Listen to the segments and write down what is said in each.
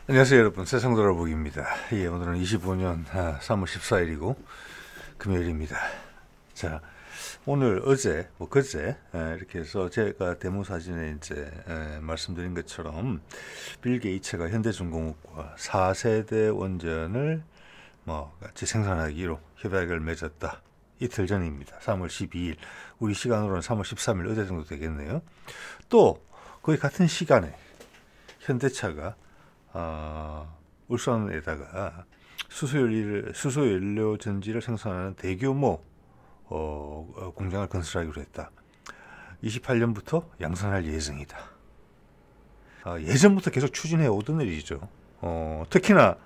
안녕하세요 여러분, 세상돌아보기입니다. 예, 오늘은 25년 3월 14일이고 금요일입니다. 자, 오늘 어제 그제 이렇게 해서 제가 데모 사진에 이제 말씀드린 것처럼 빌 게이츠가 현대중공업과 4세대 원전을 같이 생산하기로 협약을 맺었다. 이틀 전입니다. 3월 12일, 우리 시간으로는 3월 13일 어제 정도 되겠네요. 또 거의 같은 시간에 현대차가 울산에다가 수소연료 전지를 생산하는 대규모 공장을 건설하기로 했다. 28년부터 양산할 예정이다. 예전부터 계속 추진해 오던 일이죠. 특히나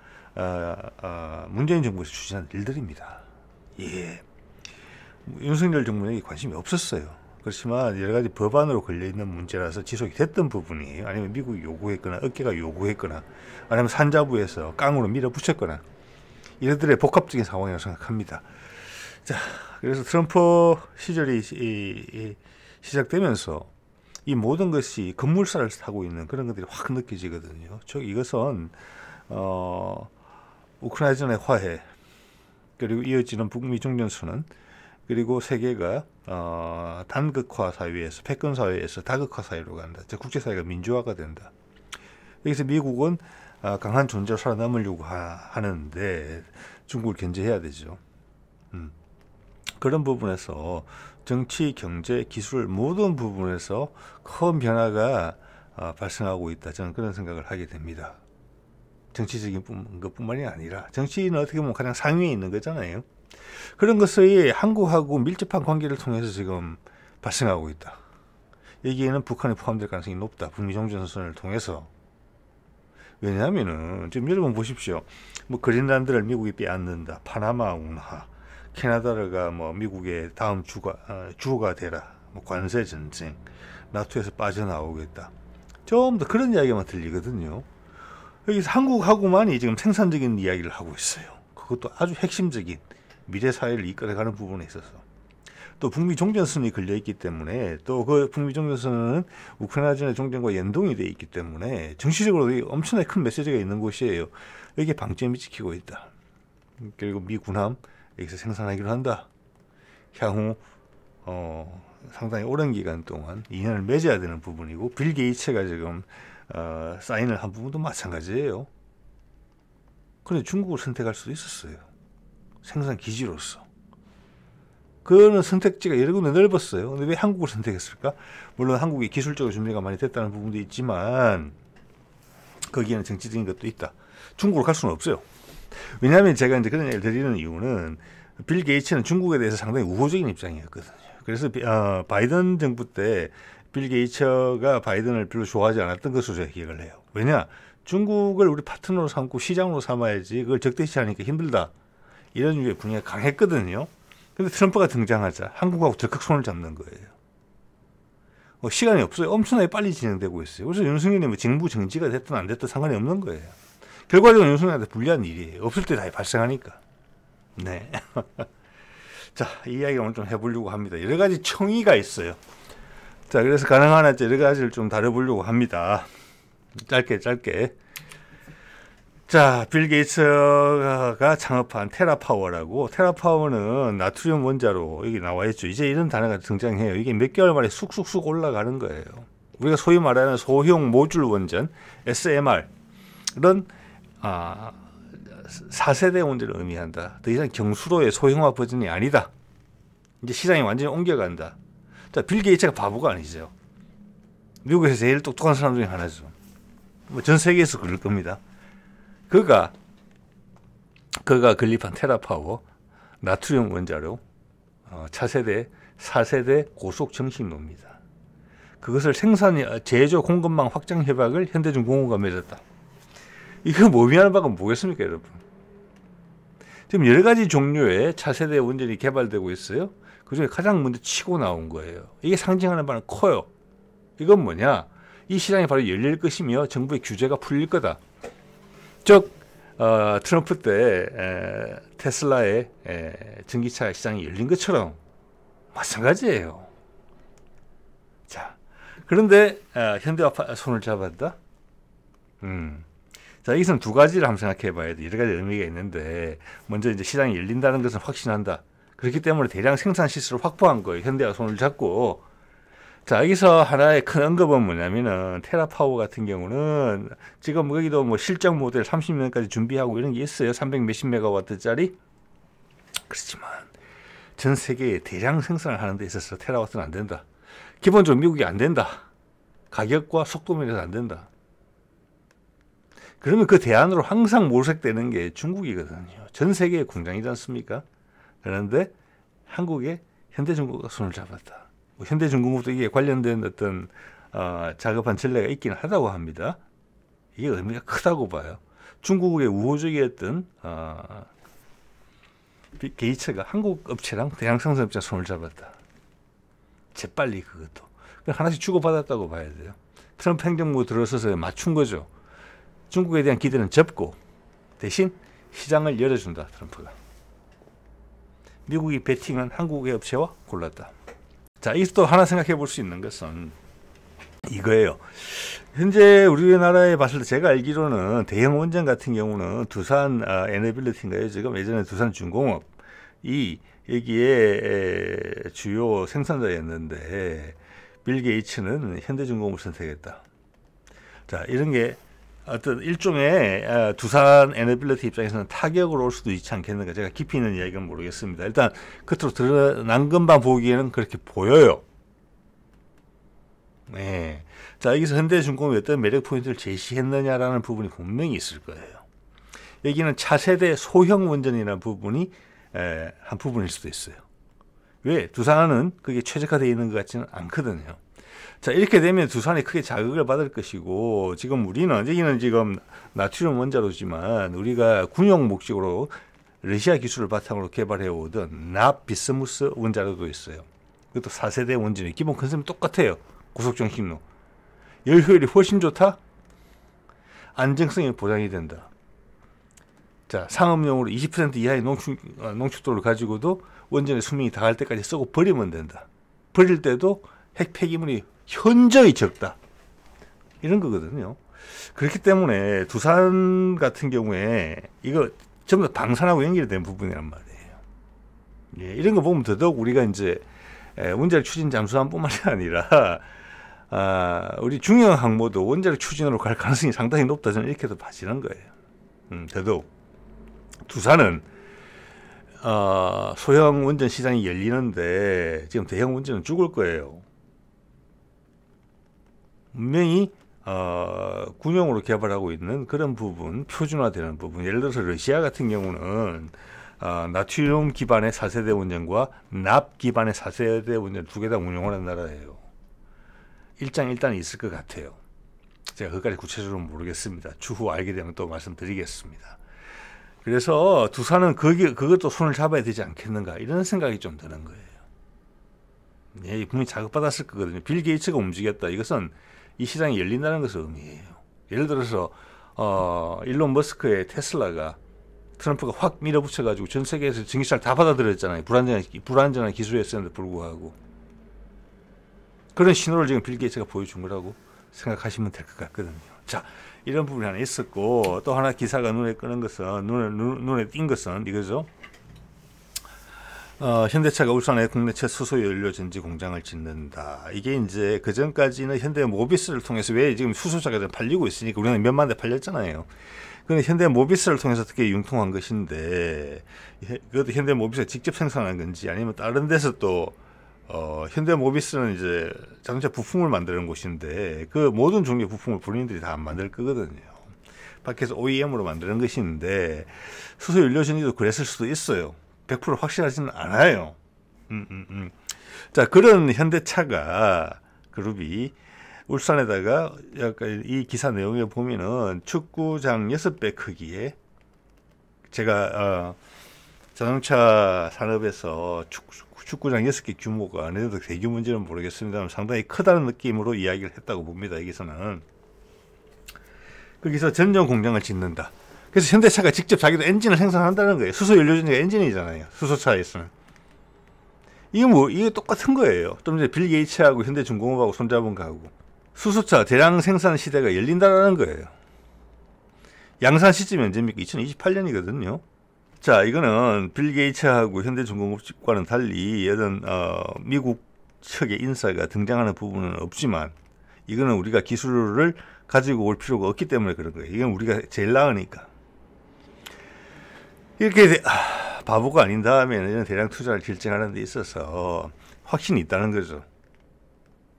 문재인 정부에서 추진한 일들입니다. 예, 윤석열 정부에게 관심이 없었어요. 그렇지만 여러 가지 법안으로 걸려있는 문제라서 지속이 됐던 부분이에요. 아니면 미국이 요구했거나 업계가 요구했거나 아니면 산자부에서 깡으로 밀어붙였거나 이들의 복합적인 상황이라고 생각합니다. 자, 그래서 트럼프 시절이 시작되면서 이 모든 것이 급물살을 타고 있는 그런 것들이 확 느껴지거든요. 즉 이것은 우크라이나전의 화해 그리고 이어지는 북미 종전선언 그리고 세계가 단극화 사회에서 패권 사회에서 다극화 사회로 간다. 즉 국제사회가 민주화가 된다. 여기서 미국은 강한 존재로 살아남으려고 하는데 중국을 견제해야 되죠. 그런 부분에서 정치, 경제, 기술 모든 부분에서 큰 변화가 발생하고 있다. 저는 그런 생각을 하게 됩니다. 정치적인 것뿐만이 아니라 정치는 어떻게 보면 가장 상위에 있는 거잖아요. 그런 것이 한국하고 밀접한 관계를 통해서 지금 발생하고 있다. 여기에는 북한이 포함될 가능성이 높다. 북미 종전선언을 통해서. 왜냐하면은 지금 여러분 보십시오. 그린란드를 미국이 빼앗는다. 파나마 운하, 캐나다가 미국의 다음 주가 되라. 관세 전쟁, 나토에서 빠져나오겠다. 좀 더 그런 이야기만 들리거든요. 여기서 한국하고만이 지금 생산적인 이야기를 하고 있어요. 그것도 아주 핵심적인 미래 사회를 이끌어가는 부분에 있어서 또 북미 종전선언이 걸려있기 때문에 또 그 북미 종전선언은 우크라이나전의 종전과 연동이 되어 있기 때문에 정치적으로 엄청나게 큰 메시지가 있는 곳이에요. 여기에 방점이 찍히고 있다. 그리고 미 군함 여기서 생산하기로 한다. 향후 상당히 오랜 기간 동안 인연을 맺어야 되는 부분이고 빌 게이츠가 지금 사인을 한 부분도 마찬가지예요. 그런데 중국을 선택할 수도 있었어요. 생산 기지로서. 그거는 선택지가 여러 군데 넓었어요. 근데 왜 한국을 선택했을까? 물론 한국이 기술적으로 준비가 많이 됐다는 부분도 있지만 거기에는 정치적인 것도 있다. 중국으로 갈 수는 없어요. 왜냐하면 제가 이제 그런 얘기를 드리는 이유는 빌 게이츠는 중국에 대해서 상당히 우호적인 입장이었거든요. 그래서 바이든 정부 때 빌 게이츠가 바이든을 별로 좋아하지 않았던 것으로 제가 기억을 해요. 왜냐? 중국을 우리 파트너로 삼고 시장으로 삼아야지 그걸 적대시하니까 힘들다. 이런 유의 분위기가 강했거든요. 근데 트럼프가 등장하자 한국하고 적극 손을 잡는 거예요. 시간이 없어요. 엄청나게 빨리 진행되고 있어요. 그래서 윤석열이 정부 정지가 됐든 안 됐든 상관이 없는 거예요. 결과적으로 윤석열한테 불리한 일이에요. 없을 때 다 발생하니까. 네. 자, 이 이야기 오늘 좀 해보려고 합니다. 여러 가지 청의가 있어요. 자, 그래서 가능한 한 여러 가지를 좀 다뤄보려고 합니다. 짧게. 자, 빌 게이츠가 창업한 테라파워라고, 테라파워는 나트륨 원자로 여기 나와 있죠. 이제 이런 단어가 등장해요. 이게 몇 개월 만에 쑥쑥쑥 올라가는 거예요. 우리가 소위 말하는 소형 모듈 원전 SMR은 4세대 원전을 의미한다. 더 이상 경수로의 소형화 버전이 아니다. 이제 시장이 완전히 옮겨간다. 자, 빌 게이츠가 바보가 아니죠. 미국에서 제일 똑똑한 사람 중에 하나죠. 전 세계에서 그럴 겁니다. 그가 건립한 테라파워 나트륨 원자로 차세대 4세대 고속 정식로입니다. 그것을 제조 공급망 확장 협약을 현대중공업과 맺었다. 이거 의미하는 바가 뭐겠습니까, 여러분? 지금 여러 가지 종류의 차세대 원전이 개발되고 있어요. 그중에 가장 먼저 치고 나온 거예요. 이게 상징하는 바는 커요. 이건 뭐냐? 이 시장이 바로 열릴 것이며 정부의 규제가 풀릴 거다. 즉 트럼프 때 테슬라의 전기차 시장이 열린 것처럼 마찬가지예요. 자, 그런데 현대와 손을 잡았다. 자, 여기서는 두 가지를 한번 생각해 봐야 돼. 여러 가지 의미가 있는데, 먼저 이제 시장이 열린다는 것은 확신한다. 그렇기 때문에 대량 생산 시설을 확보한 거예요. 현대와 손을 잡고. 자, 여기서 하나의 큰 언급은 뭐냐면은, 테라파워 같은 경우는 지금 여기도 뭐 실적 모델 30년까지 준비하고 이런 게 있어요. 300 몇십 메가와트짜리. 그렇지만, 전 세계에 대량 생산을 하는 데 있어서 테라와트는 안 된다. 기본적으로 미국이 안 된다. 가격과 속도 면에서 안 된다. 그러면 그 대안으로 항상 모색되는 게 중국이거든요. 전 세계의 공장이지 않습니까? 그런데 한국에 현대중공업가 손을 잡았다. 뭐 현대중공업도 이게 관련된 어떤 작업한 전례가 있기는 하다고 합니다. 이게 의미가 크다고 봐요. 중국의 우호적이었던 게이츠가 한국 업체랑 대량 생산 업체 손을 잡았다. 재빨리 그것도. 하나씩 주고받았다고 봐야 돼요. 트럼프 행정부 들어서서 맞춘 거죠. 중국에 대한 기대는 접고 대신 시장을 열어준다. 트럼프가. 미국이 베팅한 한국의 업체와 골랐다. 자, 여기서 또 하나 생각해 볼 수 있는 것은 이거예요. 현재 우리나라에 봤을 때 제가 알기로는 대형 원전 같은 경우는 두산 에너빌리티인가요? 지금 예전에 두산중공업이 여기에 주요 생산자였는데 빌 게이츠는 현대중공업을 선택했다. 자, 이런 게 어떤 일종의 두산 에너빌리티 입장에서는 타격으로 올 수도 있지 않겠는가. 제가 깊이 있는 이야기는 모르겠습니다. 일단 겉으로 드러난 것만 보기에는 그렇게 보여요. 네. 자, 여기서 현대중공업이 어떤 매력 포인트를 제시했느냐라는 부분이 분명히 있을 거예요. 여기는 차세대 소형 원전이라는 부분이 한 부분일 수도 있어요. 왜? 두산은 그게 최적화되어 있는 것 같지는 않거든요. 자, 이렇게 되면 두산이 크게 자극을 받을 것이고, 지금 우리는, 여기는 지금 나트륨 원자로지만, 우리가 군용 목적으로 러시아 기술을 바탕으로 개발해 오던 납 비스무스 원자로도 있어요. 그것도 4세대 원전이 기본 컨셉이 똑같아요. 고속정식로. 열 효율이 훨씬 좋다? 안정성이 보장이 된다. 자, 상업용으로 20% 이하의 농축도를 가지고도 원전의 수명이 다할 때까지 쓰고 버리면 된다. 버릴 때도 핵 폐기물이 현저히 적다. 이런 거거든요. 그렇기 때문에 두산 같은 경우에 이거 전부 다 방산하고 연결된 부분이란 말이에요. 예, 이런 거 보면 더더욱 우리가 이제 원자력 추진 잠수함뿐만이 아니라 우리 중형 항모도 원자력 추진으로 갈 가능성이 상당히 높다. 저는 이렇게도 봐지는 거예요. 더더욱 두산은 소형 원전 시장이 열리는데 지금 대형 원전은 죽을 거예요. 분명히 군용으로 개발하고 있는 그런 부분, 표준화되는 부분. 예를 들어서 러시아 같은 경우는 나트륨 기반의 4세대 원전과 납 기반의 4세대 원전 두 개 다 운영하는 나라예요. 일장일단이 있을 것 같아요. 제가 그것까지 구체적으로 모르겠습니다. 추후 알게 되면 또 말씀드리겠습니다. 그래서 두산은 그것도 손을 잡아야 되지 않겠는가 이런 생각이 좀 드는 거예요. 예, 분명히 자극받았을 거거든요. 빌 게이츠가 움직였다. 이것은 이 시장이 열린다는 것을 의미해요. 예를 들어서 일론 머스크의 테슬라가 트럼프가 확 밀어붙여가지고 전 세계에서 전기차를 다 받아들였잖아요. 불안전한 기술이었는데 불구하고. 그런 신호를 지금 빌 게이츠가 보여준 거라고 생각하시면 될 것 같거든요. 자, 이런 부분이 하나 있었고, 또 하나 기사가 눈에 띄는 것은, 눈에 띈 것은 이거죠. 현대차가 울산에 국내 첫 수소연료 전지 공장을 짓는다. 이게 이제 그 전까지는 현대 모비스를 통해서 왜 지금 수소차가 좀 팔리고 있으니까 우리는 몇만 대 팔렸잖아요. 그런데 현대 모비스를 통해서 어떻게 융통한 것인데, 그것도 현대 모비스가 직접 생산한 건지 아니면 다른 데서 또 현대 모비스는 이제 자동차 부품을 만드는 곳인데 그 모든 종류의 부품을 본인들이 다 안 만들 거거든요. 밖에서 OEM으로 만드는 것인데 수소 연료 전지도 그랬을 수도 있어요. 100% 확실하지는 않아요. 자, 그런 현대차가 그룹이 울산에다가 약간 이 기사 내용에 보면은 축구장 6배 크기에 제가 자동차 산업에서 축구장 6개 규모가 어느 정도 대규모인지는 모르겠습니다만 상당히 크다는 느낌으로 이야기를 했다고 봅니다. 여기서는. 거기서 전용 공장을 짓는다. 그래서 현대차가 직접 자기도 엔진을 생산한다는 거예요. 수소 연료전지가 엔진이잖아요. 수소차에서는. 이게 똑같은 거예요. 좀 전에 빌 게이츠하고 현대중공업하고 손잡은 거하고. 수소차 대량 생산 시대가 열린다라는 거예요. 양산 시점이 언제입니까? 2028년이거든요. 자, 이거는 빌 게이츠하고 현대중공업과는 달리 어떤 미국 측의 인사가 등장하는 부분은 없지만 이거는 우리가 기술을 가지고 올 필요가 없기 때문에 그런 거예요. 이건 우리가 제일 나으니까. 이렇게 바보가 아닌 다음에는 대량 투자를 결정하는 데 있어서 확신이 있다는 거죠.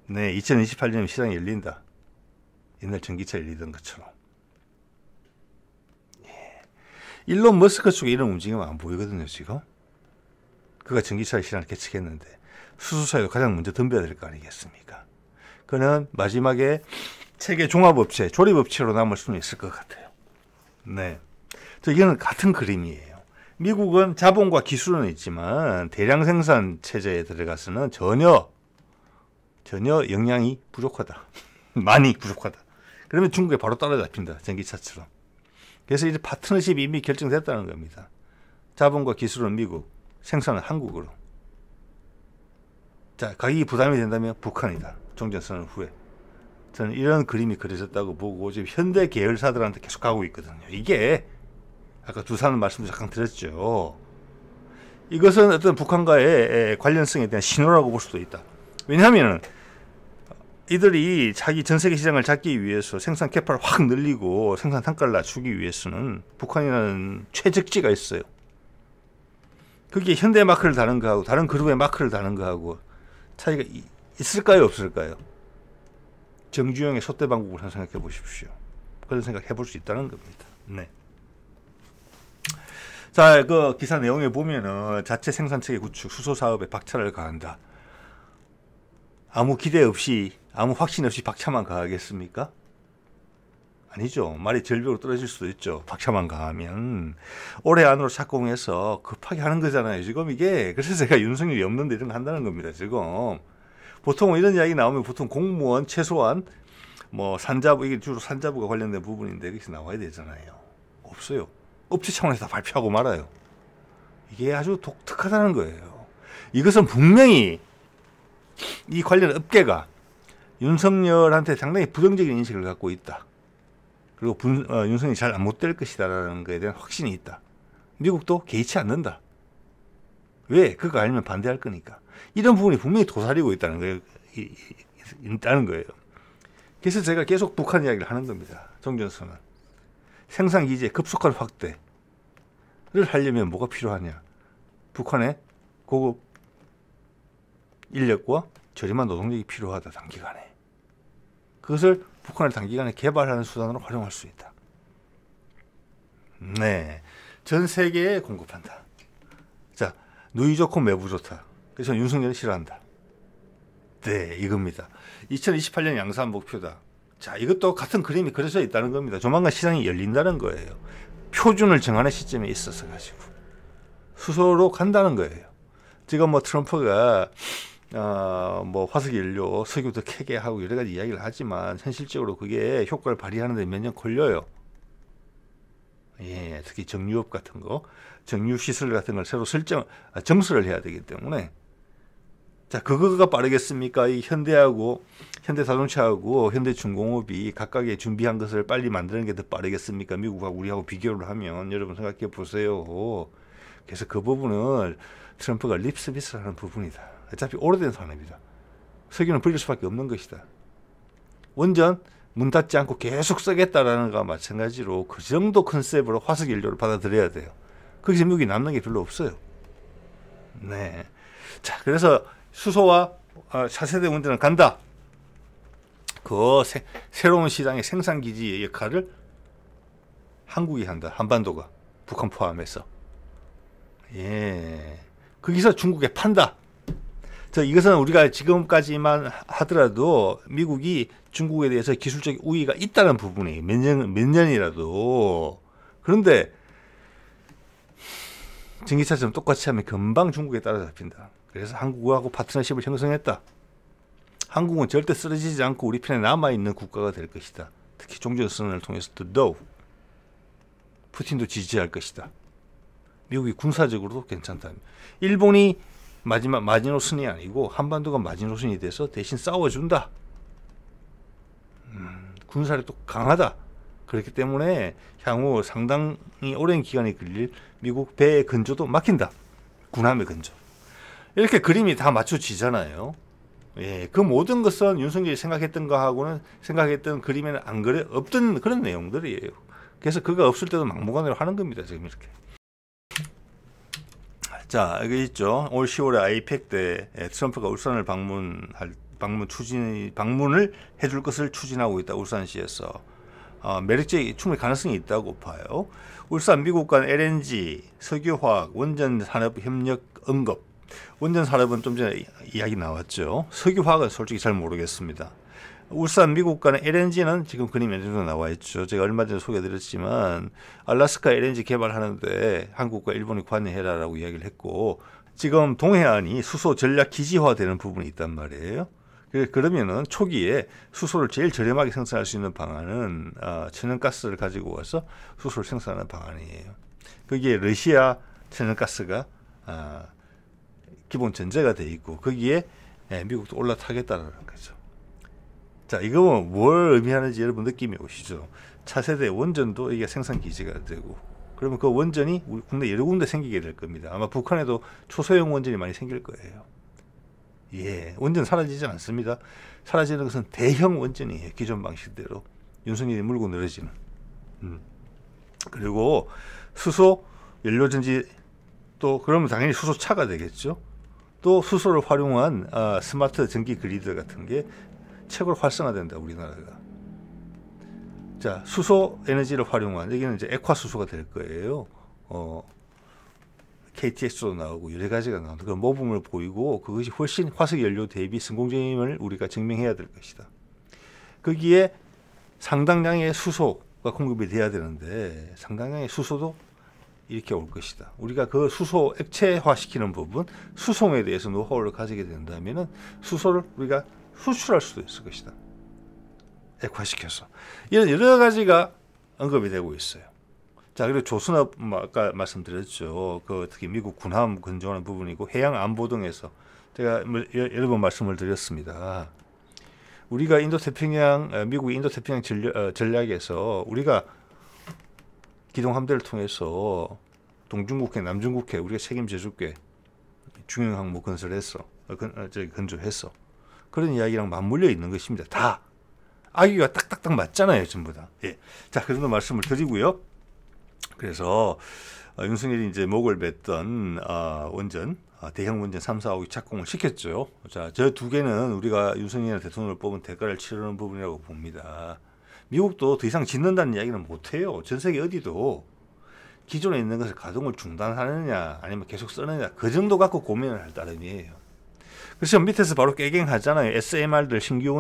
네, 2028년에 시장이 열린다. 옛날 전기차 열리던 것처럼. 일론 머스크 쪽에 이런 움직임은 안 보이거든요, 지금. 그가 전기차 시장을 개척했는데 수소사에도 가장 먼저 덤벼야 될 거 아니겠습니까? 그는 마지막에 세계 종합업체, 조립업체로 남을 수는 있을 것 같아요. 네. 이거는 같은 그림이에요. 미국은 자본과 기술은 있지만 대량 생산 체제에 들어가서는 전혀 영향이 부족하다. 많이 부족하다. 그러면 중국에 바로 따라잡힌다. 전기차처럼. 그래서 이제 파트너십이 이미 결정됐다는 겁니다. 자본과 기술은 미국, 생산은 한국으로. 자, 가격이 부담이 된다면 북한이다. 종전선언 후에. 저는 이런 그림이 그려졌다고 보고 지금 현대 계열사들한테 계속 가고 있거든요. 이게 아까 두산 말씀도 잠깐 드렸죠. 이것은 어떤 북한과의 관련성에 대한 신호라고 볼 수도 있다. 왜냐하면 이들이 자기 전 세계 시장을 잡기 위해서 생산 캐파를 확 늘리고 생산 단가를 낮추기 위해서는 북한이라는 최적지가 있어요. 그게 현대 마크를 다는 거하고 다른 그룹의 마크를 다는 거하고 차이가 있을까요, 없을까요? 정주영의 소떼방국을 한번 생각해 보십시오. 그런 생각 해볼 수 있다는 겁니다. 네. 자, 그 기사 내용에 보면은 자체 생산 체계 구축, 수소 사업에 박차를 가한다. 아무 기대 없이, 아무 확신 없이 박차만 가하겠습니까? 아니죠. 말이 절벽으로 떨어질 수도 있죠. 박차만 가하면. 올해 안으로 착공해서 급하게 하는 거잖아요. 지금 이게. 그래서 제가 윤석열이 없는데 이런 거 한다는 겁니다. 지금. 보통 이런 이야기 나오면 보통 공무원, 최소한 뭐 산자부, 이게 주로 산자부가 관련된 부분인데 여기서 나와야 되잖아요. 없어요. 업체 차원에서 다 발표하고 말아요. 이게 아주 독특하다는 거예요. 이것은 분명히 이 관련 업계가 윤석열한테 상당히 부정적인 인식을 갖고 있다. 그리고 윤석열이 잘 못 될 것이다라는 것에 대한 확신이 있다. 미국도 개의치 않는다. 왜? 그거 알면 반대할 거니까. 이런 부분이 분명히 도사리고 있다는 거예요. 있다는 거예요. 그래서 제가 계속 북한 이야기를 하는 겁니다. 종전선언. 생산기지의 급속한 확대를 하려면 뭐가 필요하냐. 북한의 고급 인력과 저렴한 노동력이 필요하다. 단기간에. 그것을 북한을 단기간에 개발하는 수단으로 활용할 수 있다. 네, 전 세계에 공급한다. 자, 누이 좋고 매부 좋다. 그래서 윤석열이 싫어한다. 네, 이겁니다. 2028년 양산 목표다. 자, 이것도 같은 그림이 그려져 있다는 겁니다. 조만간 시장이 열린다는 거예요. 표준을 정하는 시점에 있어서 가지고 수소로 간다는 거예요. 지금 뭐 트럼프가 뭐 화석연료, 석유 더 캐게 하고 여러 가지 이야기를 하지만 현실적으로 그게 효과를 발휘하는데 몇 년 걸려요. 예, 특히 정유업 같은 거, 정유 시설 같은 걸 새로 정수를 해야 되기 때문에. 자, 그거가 빠르겠습니까? 이 현대자동차하고 현대중공업이 각각의 준비한 것을 빨리 만드는 게 더 빠르겠습니까? 미국하고 우리하고 비교를 하면 여러분 생각해 보세요. 그래서 그 부분을 트럼프가 립서비스를 하는 부분이다. 어차피 오래된 산업이다. 석유는 버릴 수밖에 없는 것이다. 원전 문 닫지 않고 계속 쓰겠다라는 것과 마찬가지로 그 정도 컨셉으로 화석연료를 받아들여야 돼요. 거기서 미국이 남는 게 별로 없어요. 네. 자, 그래서 수소와 차세대 운전은 간다. 그 새로운 시장의 생산기지의 역할을 한국이 한다. 한반도가. 북한 포함해서. 예. 거기서 중국에 판다. 자, 이것은 우리가 지금까지만 하더라도 미국이 중국에 대해서 기술적 우위가 있다는 부분이 몇 년이라도. 그런데 전기차처럼 똑같이 하면 금방 중국에 따라잡힌다. 그래서 한국하고 파트너십을 형성했다. 한국은 절대 쓰러지지 않고 우리 편에 남아있는 국가가 될 것이다. 특히 종전선언을 통해서 더더욱 푸틴도 지지할 것이다. 미국이 군사적으로도 괜찮다. 일본이 마지막 마지노선이 아니고 한반도가 마지노선이 돼서 대신 싸워준다. 군사력도 강하다. 그렇기 때문에 향후 상당히 오랜 기간이 걸릴 미국 배의 건조도 막힌다. 군함의 건조. 이렇게 그림이 다 맞춰지잖아요. 예, 그 모든 것은 윤석열이 생각했던 거하고는 생각했던 그림에는 안 그래 없던 그런 내용들이에요. 그래서 그가 없을 때도 막무가내로 하는 겁니다. 지금 이렇게. 자, 여기 있죠. 올 10월에 아이팩 때 트럼프가 울산을 방문을 해줄 것을 추진하고 있다. 울산시에서. 매력적인 충분히 가능성이 있다고 봐요. 울산 미국 간 LNG, 석유화학, 원전산업협력 언급. 원전산업은 좀 전에 이야기 나왔죠. 석유화학은 솔직히 잘 모르겠습니다. 울산 미국 간 LNG는 지금 그림 연재로 나와 있죠. 제가 얼마 전에 소개드렸지만 알래스카 LNG 개발하는데 한국과 일본이 관여해라라고 이야기를 했고 지금 동해안이 수소 전략 기지화되는 부분이 있단 말이에요. 그러면은 초기에 수소를 제일 저렴하게 생산할 수 있는 방안은 천연가스를 가지고 와서 수소를 생산하는 방안이에요. 거기에 러시아 천연가스가 기본 전제가 돼 있고 거기에 미국도 올라타겠다는 거죠. 자, 이거 뭘 의미하는지 여러분 느낌이 오시죠? 차세대 원전도 이게 생산 기지가 되고 그러면 그 원전이 우리 국내 여러 군데 생기게 될 겁니다. 아마 북한에도 초소형 원전이 많이 생길 거예요. 예, 원전 사라지지 않습니다. 사라지는 것은 대형 원전이에요. 기존 방식대로 윤석열이 물고 늘어지는. 그리고 수소 연료전지 또 그러면 당연히 수소차가 되겠죠. 또 수소를 활용한 스마트 전기 그리드 같은 게 최고로 활성화된다. 우리나라가. 자, 수소 에너지를 활용한 여기는 이제 액화 수소가 될 거예요. KTX도 나오고 여러 가지가 나오는 그런 모범을 보이고 그것이 훨씬 화석 연료 대비 성공적임을 우리가 증명해야 될 것이다. 거기에 상당량의 수소가 공급이 돼야 되는데 상당량의 수소도 이렇게 올 것이다. 우리가 그 수소 액체화시키는 부분, 수송에 대해서 노하우를 가지게 된다면은 수소를 우리가 수출할 수도 있을 것이다. 액화시켜서 이런 여러 가지가 언급이 되고 있어요. 자, 그리고 조선업 아까 말씀드렸죠. 그 특히 미국 군함 건조하는 부분이고 해양 안보 등에서 제가 여러 번 말씀을 드렸습니다. 우리가 미국의 인도태평양 전략에서 우리가 기동함대를 통해서 동중국해, 남중국해 우리가 책임져줄게 중형 항모 건설했어, 건조했어. 그런 이야기랑 맞물려 있는 것입니다. 다 아기가 딱딱딱 맞잖아요, 전부 다. 예. 자, 그 정도 말씀을 드리고요. 그래서 윤석열이 이제 목을 맸던 원전, 대형 원전 3, 4, 5기 착공을 시켰죠. 자, 저 두 개는 우리가 윤석열 대통령을 뽑은 대가를 치르는 부분이라고 봅니다. 미국도 더 이상 짓는다는 이야기는 못해요. 전 세계 어디도 기존에 있는 것을 가동을 중단하느냐 아니면 계속 쓰느냐 그 정도 갖고 고민을 할 따름이에요. 그래서 밑에서 바로 깨갱하잖아요. SMR 등 신규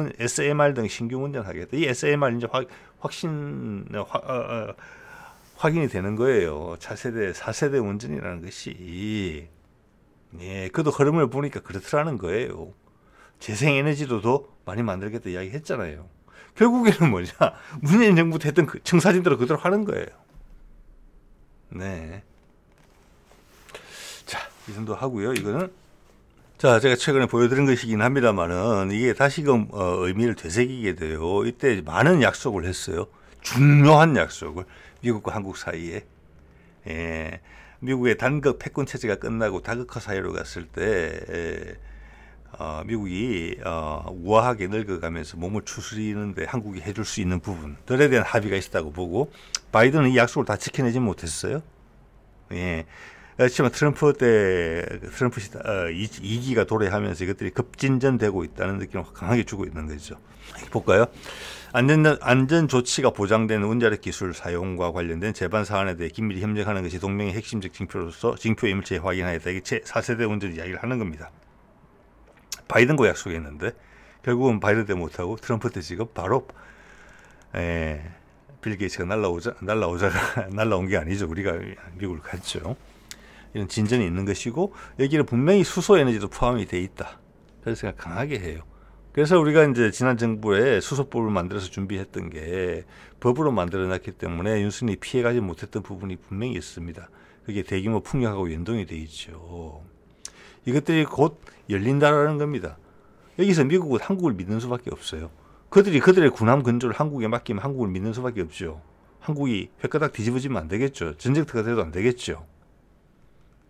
원전 하겠다. 이 SMR 이제 확인이 되는 거예요. 차세대, 4세대 원전이라는 것이. 예, 그도 흐름을 보니까 그렇더라는 거예요. 재생에너지도 더 많이 만들겠다 이야기 했잖아요. 결국에는 뭐냐? 문재인 정부 때 했던 그 청사진대로 그대로 하는 거예요. 네. 자, 이 정도 하고요. 이거는 자, 제가 최근에 보여드린 것이긴 합니다만은 이게 다시금 의미를 되새기게 돼요. 이때 많은 약속을 했어요. 중요한 약속을 미국과 한국 사이에. 예, 미국의 단극 패권 체제가 끝나고 다극화 사회로 갔을 때 미국이 우아하게 늙어가면서 몸을 추스리는데 한국이 해줄 수 있는 부분들에 대한 합의가 있었다고 보고 바이든은 이 약속을 다 지켜내지 못했어요. 예. 그렇지만 트럼프 시대 2기가 도래하면서 이것들이 급진전되고 있다는 느낌을 강하게 주고 있는 거죠. 볼까요? 안전 조치가 보장되는 원자력 기술 사용과 관련된 제반 사안에 대해 긴밀히 협력하는 것이 동맹의 핵심적 징표임을 재확인하였다. 이게 제4세대 원전 이야기를 하는 겁니다. 바이든과 약속했는데 결국은 바이든 때 못하고 트럼프 때 지금 바로 빌 게이츠가 날라온 게 아니죠. 우리가 미국을 갔죠. 이런 진전이 있는 것이고 여기는 분명히 수소 에너지도 포함이 돼 있다. 그래서 제가 강하게 해요. 그래서 우리가 이제 지난 정부에 수소법을 만들어서 준비했던 게 법으로 만들어놨기 때문에 윤석열이 피해가지 못했던 부분이 분명히 있습니다. 그게 대규모 풍력하고 연동이 돼 있죠. 이것들이 곧 열린다라는 겁니다. 여기서 미국은 한국을 믿는 수밖에 없어요. 그들의 군함 건조를 한국에 맡기면 한국을 믿는 수밖에 없죠. 한국이 회가닥 뒤집어지면 안 되겠죠. 전쟁터가 돼도 안 되겠죠.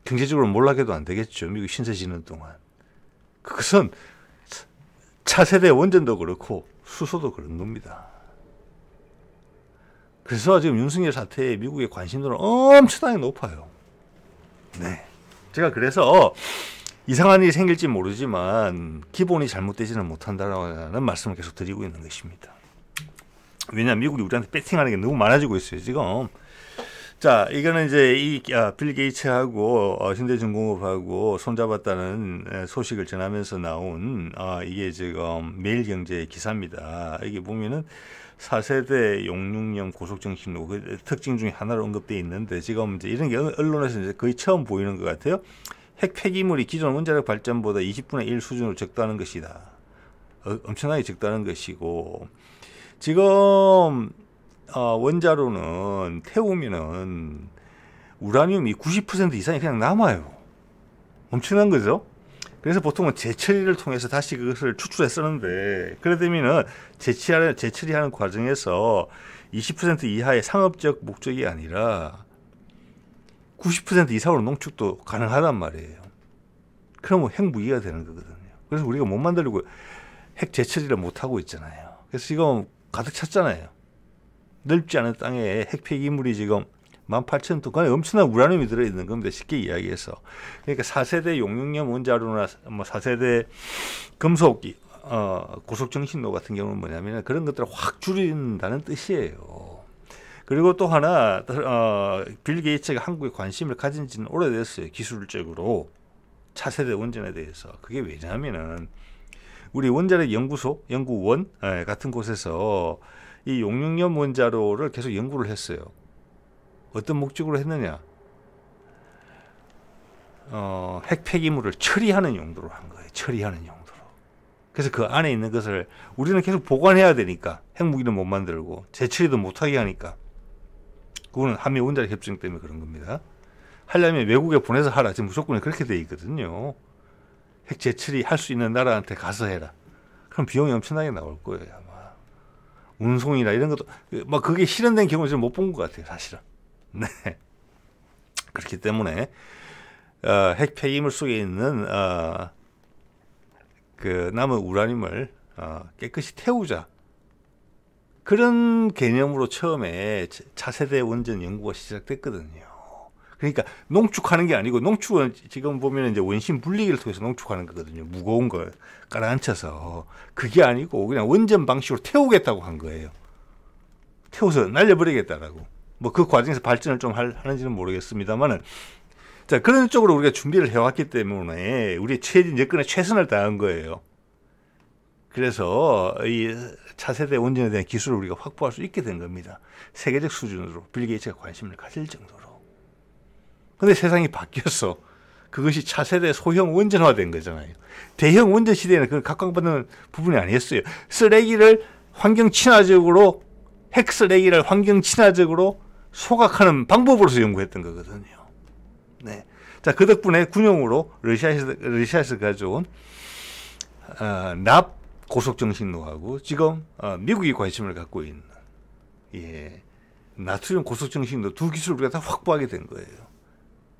경제적으로 몰락해도 안 되겠죠. 미국이 신세 지는 동안. 그것은 차세대 원전도 그렇고 수소도 그런 겁니다. 그래서 지금 윤석열 사태에 미국의 관심도는 엄청나게 높아요. 네. 제가 그래서 이상한 일이 생길지 모르지만 기본이 잘못되지는 못한다라는 말씀을 계속 드리고 있는 것입니다. 왜냐하면 미국이 우리한테 배팅하는 게 너무 많아지고 있어요, 지금. 자, 이거는 이제 빌 게이츠하고 현대중공업하고 손잡았다는 소식을 전하면서 나온 이게 지금 매일경제 기사입니다. 이게 보면은 4세대 용융염 고속정신로 그 특징 중에 하나로 언급되어 있는데 지금 이제 이런 게 언론에서 이제 거의 처음 보이는 것 같아요. 핵 폐기물이 기존 원자력 발전보다 20분의 1 수준으로 적다는 것이다. 엄청나게 적다는 것이고 지금 원자로는 태우면은 우라늄이 90% 이상이 그냥 남아요. 엄청난 거죠. 그래서 보통은 재처리를 통해서 다시 그것을 추출해 쓰는데 그래 되면은 재처리하는 과정에서 20% 이하의 상업적 목적이 아니라 90% 이상으로 농축도 가능하단 말이에요. 그러면 핵무기가 되는 거거든요. 그래서 우리가 못 만들려고 핵 재처리를 못 하고 있잖아요. 그래서 지금 가득 찼잖아요. 넓지 않은 땅에 핵 폐기물이 지금 18,000톤, 그건 엄청난 우라늄이 들어있는 겁니다. 쉽게 이야기해서. 그러니까 4세대 용융염 원자로나 뭐 4세대 금속 고속정신로 같은 경우는 뭐냐면 그런 것들을 확 줄인다는 뜻이에요. 그리고 또 하나 빌 게이츠가 한국에 관심을 가진 지는 오래됐어요. 기술적으로 차세대 원전에 대해서. 그게 왜냐하면은 우리 원자력 연구소, 연구원 같은 곳에서 이 용융염 원자로를 계속 연구를 했어요. 어떤 목적으로 했느냐? 핵 폐기물을 처리하는 용도로 한 거예요. 처리하는 용도로. 그래서 그 안에 있는 것을 우리는 계속 보관해야 되니까 핵무기는 못 만들고 재처리도 못하게 하니까 그거는 한미 원자력 협정 때문에 그런 겁니다. 하려면 외국에 보내서 하라. 지금 무조건 그렇게 돼 있거든요. 핵 재처리 할 수 있는 나라한테 가서 해라. 그럼 비용이 엄청나게 나올 거예요. 아마 운송이나 이런 것도 막 그게 실현된 경우는 좀 못 본 것 같아요. 사실은. 네. 그렇기 때문에 핵 폐기물 속에 있는 그 남은 우라늄을 깨끗이 태우자. 그런 개념으로 처음에 차세대 원전 연구가 시작됐거든요. 그러니까 농축하는 게 아니고 농축은 지금 보면 이제 원심 분리기를 통해서 농축하는 거거든요. 무거운 걸 깔아앉혀서 그게 아니고 그냥 원전 방식으로 태우겠다고 한 거예요. 태워서 날려버리겠다라고. 뭐 그 과정에서 발전을 좀 하는지는 모르겠습니다만은 자 그런 쪽으로 우리가 준비를 해왔기 때문에 우리 여건에 최선을 다한 거예요. 그래서 이 차세대 원전에 대한 기술을 우리가 확보할 수 있게 된 겁니다. 세계적 수준으로 빌 게이츠가 관심을 가질 정도로. 근데 세상이 바뀌었어. 그것이 차세대 소형 원전화된 거잖아요. 대형 원전 시대에는 그걸 각광받는 부분이 아니었어요. 쓰레기를 환경 친화적으로 핵 쓰레기를 환경 친화적으로 소각하는 방법으로서 연구했던 거거든요. 네. 자, 그 덕분에 군용으로 러시아에서 가져온 납 고속정신로하고 지금 미국이 관심을 갖고 있는 나트륨 고속정신로 두 기술을 우리가 다 확보하게 된 거예요.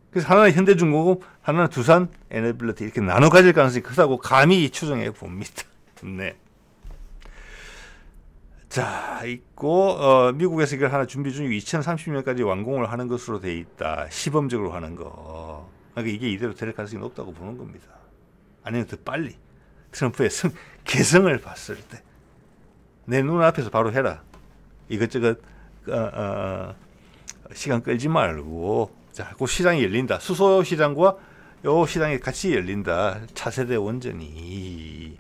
그래서 하나는 현대중공업, 하나는 두산 에너빌리티 이렇게 나눠 가질 가능성이 크다고 감히 추정해 봅니다. 네. 자, 있고 미국에서 이걸 하나 준비 중이고 2030년까지 완공을 하는 것으로 돼 있다. 시범적으로 하는 거. 그러니까 이게 이대로 될 가능성이 높다고 보는 겁니다. 아니면 더 빨리 트럼프의 개성을 봤을 때 내 눈앞에서 바로 해라. 이것저것 시간 끌지 말고 자, 그 시장이 열린다. 수소 시장과 요 시장이 같이 열린다. 차세대 원전이.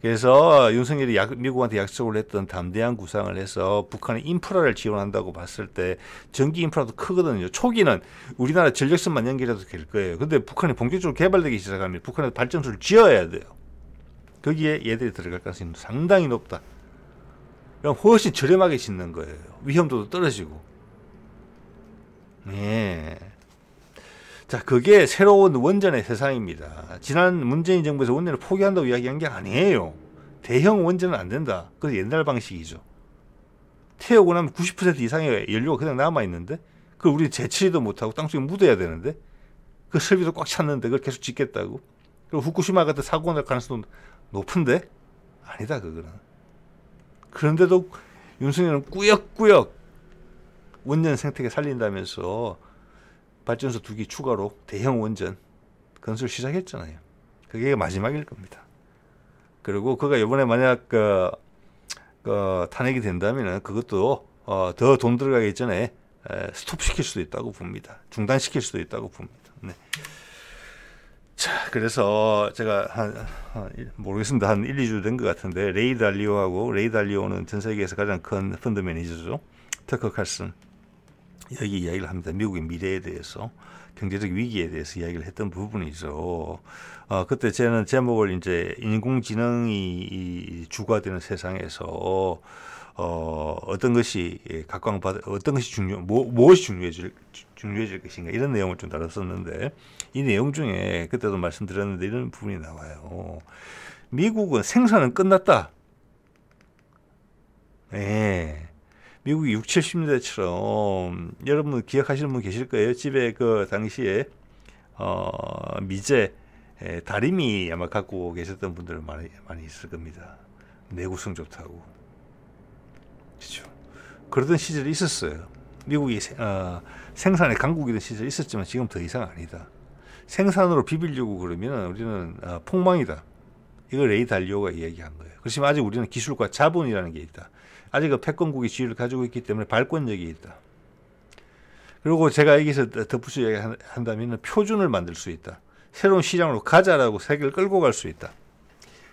그래서 윤석열이 미국한테 약속을 했던 담대한 구상을 해서 북한의 인프라를 지원한다고 봤을 때 전기 인프라도 크거든요. 초기는 우리나라 전력선만 연결해도 될 거예요. 근데 북한이 본격적으로 개발되기 시작하면 북한에 발전소를 지어야 돼요. 거기에 얘들이 들어갈 가능성이 상당히 높다. 그럼 훨씬 저렴하게 짓는 거예요. 위험도도 떨어지고. 네. 자, 그게 새로운 원전의 세상입니다. 지난 문재인 정부에서 원전을 포기한다고 이야기한 게 아니에요. 대형 원전은 안 된다. 그건 옛날 방식이죠. 태우고 나면 90% 이상의 연료가 그냥 남아있는데 그걸 우리 재처리도 못하고 땅속에 묻어야 되는데 그 설비도 꽉 찼는데 그걸 계속 짓겠다고. 그리고 후쿠시마 같은 사고가 날 가능성도 높은데 아니다 그거는. 그런데도 윤석열은 꾸역꾸역 원전 생태계 살린다면서 발전소 2기 추가로 대형 원전 건설 시작했잖아요. 그게 마지막일 겁니다. 그리고 그가 이번에 만약 탄핵이 된다면 그것도 더 돈 들어가기 전에 스톱시킬 수도 있다고 봅니다. 중단시킬 수도 있다고 봅니다. 네. 자, 그래서 제가 모르겠습니다. 한 1, 2주 된 것 같은데 레이 달리오는 전 세계에서 가장 큰 펀드 매니저죠. 터커 칼슨 여기 이야기를 합니다. 미국의 미래에 대해서, 경제적 위기에 대해서 이야기를 했던 부분이죠. 그때 저는 제목을 이제 인공지능이 주가 되는 세상에서 어떤 것이 각광받을, 어떤 것이 무엇이 중요해질 것인가, 이런 내용을 좀 다뤘었는데, 이 내용 중에 그때도 말씀드렸는데 이런 부분이 나와요. 미국은 생산은 끝났다. 예. 미국이 60, 70년대처럼 여러분 기억하시는 분 계실 거예요. 집에 그 당시에 미제 다리미 아마 갖고 계셨던 분들은 많이 있을 겁니다. 내구성 좋다고. 그렇죠. 그러던 시절이 있었어요. 미국이 생산의 강국이던 시절이 있었지만 지금 더 이상 아니다. 생산으로 비비려고 그러면 우리는 폭망이다. 이걸 레이 달리오가 이야기한 거예요. 그렇지만 아직 우리는 기술과 자본이라는 게 있다. 아직 그 패권국의 지위를 가지고 있기 때문에 발권력이 있다. 그리고 제가 여기서 덧붙여 이야기한다면 표준을 만들 수 있다. 새로운 시장으로 가자라고 세계를 끌고 갈 수 있다.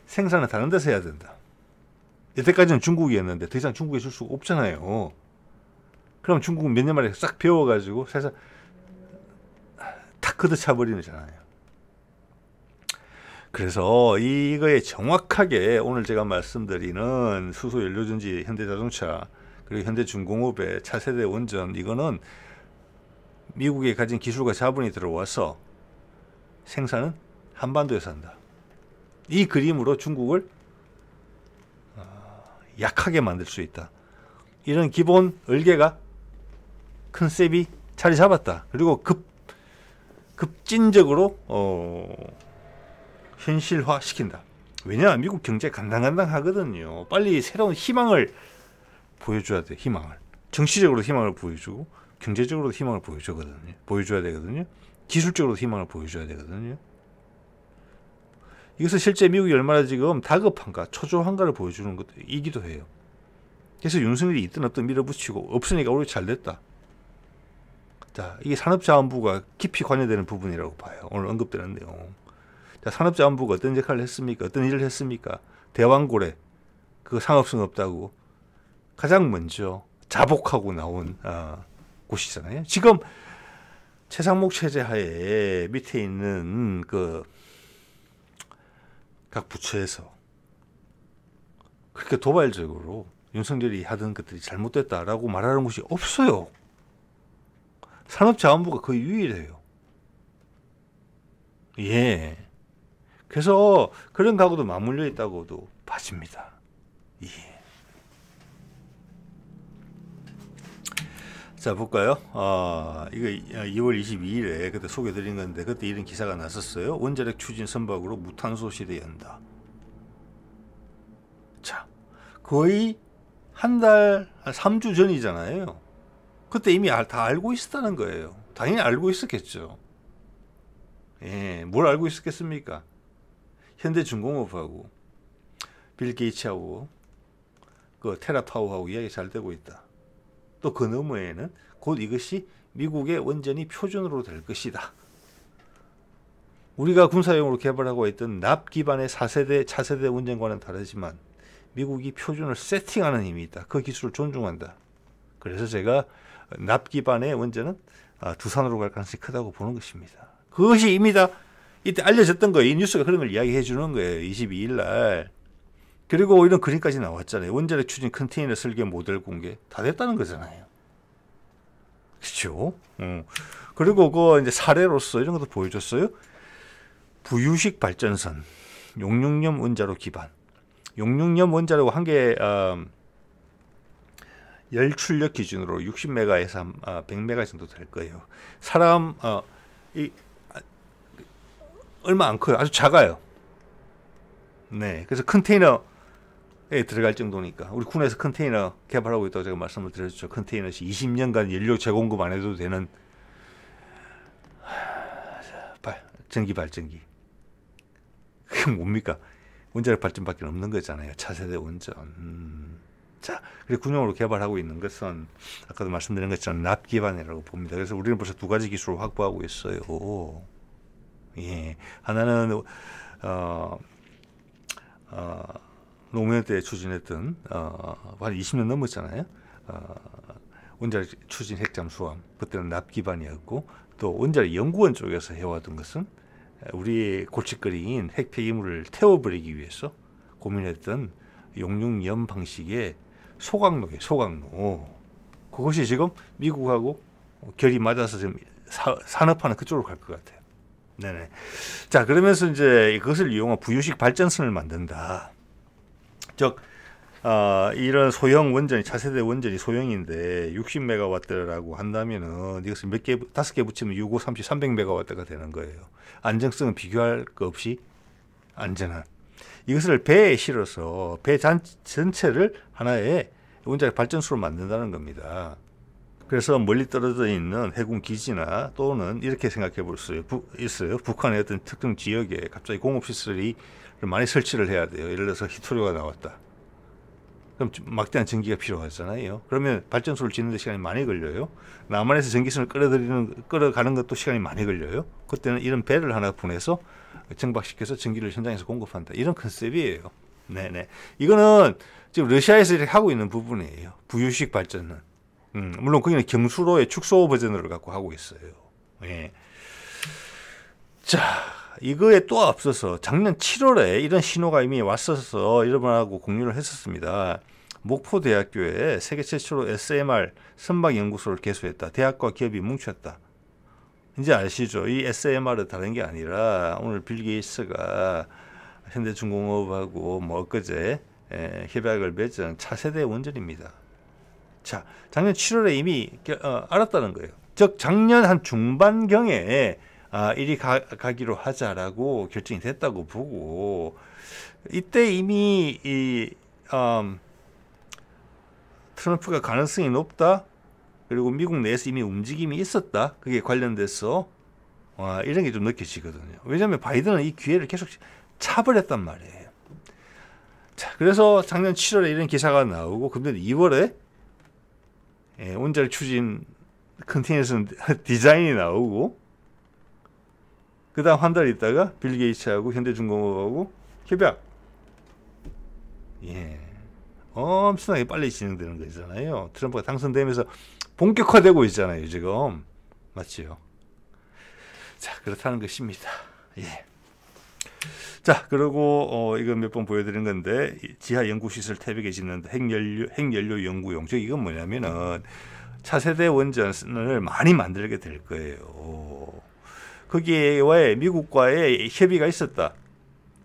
생산은 다른 데서 해야 된다. 여태까지는 중국이었는데 더 이상 중국에 줄 수가 없잖아요. 그럼 중국은 몇 년 만에 싹 배워가지고 세상 탁 걷어차버리잖아요. 그래서 이거에 정확하게 오늘 제가 말씀드리는 수소연료전지, 현대자동차, 그리고 현대중공업의 차세대 원전, 이거는 미국에 가진 기술과 자본이 들어와서 생산은 한반도에서 한다. 이 그림으로 중국을 약하게 만들 수 있다. 이런 기본 얼개가 컨셉이 자리 잡았다. 그리고 급진적으로 현실화 시킨다. 왜냐? 미국 경제 간당간당하거든요. 빨리 새로운 희망을 보여줘야 돼. 희망을. 정치적으로 희망을 보여주고 경제적으로 희망을 보여줘야 되거든요. 기술적으로 희망을 보여줘야 되거든요. 이것은 실제 미국이 얼마나 지금 다급한가, 초조한가를 보여주는 것이기도 해요. 그래서 윤석열이 있든 없든 밀어붙이고, 없으니까 오히려 잘 됐다. 자, 이게 산업자원부가 깊이 관여되는 부분이라고 봐요. 오늘 언급되는 내용. 자, 산업자원부가 어떤 역할을 했습니까? 어떤 일을 했습니까? 대왕고래, 그거 상업성 없다고 가장 먼저 자복하고 나온 곳이잖아요. 지금 최상목 체제 하에 밑에 있는 그 각 부처에서 그렇게 도발적으로 윤석열이 하던 것들이 잘못됐다라고 말하는 곳이 없어요. 산업자원부가 거의 유일해요. 예. 그래서 그런 각오도 맞물려 있다고도 봐집니다. 예. 자, 볼까요? 이거 2월 22일에 그때 소개드린 건데, 그때 이런 기사가 났었어요. 원자력 추진 선박으로 무탄소 시대 연다. 자, 거의 한 3주 전이잖아요. 그때 이미 다 알고 있었다는 거예요. 당연히 알고 있었겠죠. 예, 뭘 알고 있었겠습니까? 현대중공업하고 빌 게이츠하고 그 테라파워하고 이야기 잘 되고 있다. 또 그 너머에는 곧 이것이 미국의 원전이 표준으로 될 것이다. 우리가 군사용으로 개발하고 있던 납 기반의 4세대, 차세대 원전과는 다르지만 미국이 표준을 세팅하는 힘이 있다. 그 기술을 존중한다. 그래서 제가 납 기반의 원전은 두산으로 갈 가능성이 크다고 보는 것입니다. 그것이 이미 다 이때 알려졌던 거예요. 이 뉴스가 그런 걸 이야기해 주는 거예요. 22일 날. 그리고 이런 그림까지 나왔잖아요. 원자력 추진 컨테이너 설계 모델 공개 다 됐다는 거잖아요. 그렇죠? 그리고 그 이제 사례로서 이런 것도 보여줬어요. 부유식 발전선, 용융염 원자로 기반. 용융염 원자로 한 개 열 출력 기준으로 60메가에서 100메가 정도 될 거예요. 사람 얼마 안 커요. 아주 작아요. 네, 그래서 컨테이너에 들어갈 정도니까 우리 군에서 컨테이너 개발하고 있다고 제가 말씀을 드렸죠. 컨테이너시 20년간 연료 재공급 안 해도 되는 전기 발전기. 그게 뭡니까? 원자력 발전밖에 없는 거잖아요. 차세대 원전. 자, 그리고 군용으로 개발하고 있는 것은 아까도 말씀드린 것처럼 납 기반이라고 봅니다. 그래서 우리는 벌써 두 가지 기술을 확보하고 있어요. 예, 하나는 노무현 때 추진했던 한 20년 넘었잖아요. 원자력 추진 핵잠수함, 그때는 납 기반이었고, 또 원자력 연구원 쪽에서 해왔던 것은 우리의 골칫거리인 핵 폐기물을 태워버리기 위해서 고민했던 용융염 방식의 소각로예요. 소각로. 그것이 지금 미국하고 결이 맞아서 지금 산업화는 그쪽으로 갈 것 같아요. 네네. 자, 그러면서 이제 그것을 이용한 부유식 발전선을 만든다. 즉, 이런 소형 원전이, 차세대 원전이 소형인데 60메가와트라고 한다면은 이것을 몇 개, 5개 붙이면 6, 5, 30, 300메가와트가 되는 거예요. 안정성은 비교할 거 없이 안전한. 이것을 배에 실어서 배 전체를 하나의 원자력 발전소로 만든다는 겁니다. 그래서 멀리 떨어져 있는 해군 기지나 또는 이렇게 생각해 볼 수 있어요. 북한의 어떤 특정 지역에 갑자기 공업시설이 많이 설치를 해야 돼요. 예를 들어서 히토류가 나왔다. 그럼 막대한 전기가 필요하잖아요. 그러면 발전소를 짓는 데 시간이 많이 걸려요. 남한에서 전기선을 끌어가는 것도 시간이 많이 걸려요. 그때는 이런 배를 하나 보내서 정박시켜서 전기를 현장에서 공급한다. 이런 컨셉이에요. 네네. 이거는 지금 러시아에서 이렇게 하고 있는 부분이에요. 부유식 발전은. 물론 거기는 경수로의 축소 버전을 갖고 하고 있어요. 예. 자, 이거에 또 앞서서 작년 7월에 이런 신호가 이미 왔어서 여러분하고 공유를 했었습니다. 목포대학교에 세계 최초로 SMR 선박연구소를 개소했다. 대학과 기업이 뭉쳤다. 이제 아시죠? 이 SMR은 다른 게 아니라 오늘 빌 게이츠가 현대중공업하고 엊그제 협약을 맺은 차세대 원전입니다. 자, 작년 7월에 이미 알았다는 거예요. 즉 작년 한 중반경에 이리 가기로 하자라고 결정이 됐다고 보고, 이때 이미 트럼프가 가능성이 높다. 그리고 미국 내에서 이미 움직임이 있었다. 그게 관련돼서 이런 게 좀 느껴지거든요. 왜냐하면 바이든은 이 기회를 계속 차버렸단 말이에요. 자, 그래서 작년 7월에 이런 기사가 나오고, 근데 2월에 원자력 추진 컨테이너선 디자인이 나오고, 그 다음 한 달 있다가 빌 게이츠하고 현대중공업하고 협약. 예. 엄청나게 빨리 진행되는 거잖아요. 트럼프가 당선되면서 본격화되고 있잖아요, 지금. 맞지요? 자, 그렇다는 것입니다. 예. 자, 그리고 이거 몇 번 보여드린 건데, 지하 연구시설 태백에 짓는 핵연료 연구용. 즉 이건 뭐냐면은 차세대 원전을 많이 만들게 될 거예요. 거기에 미국과의 협의가 있었다.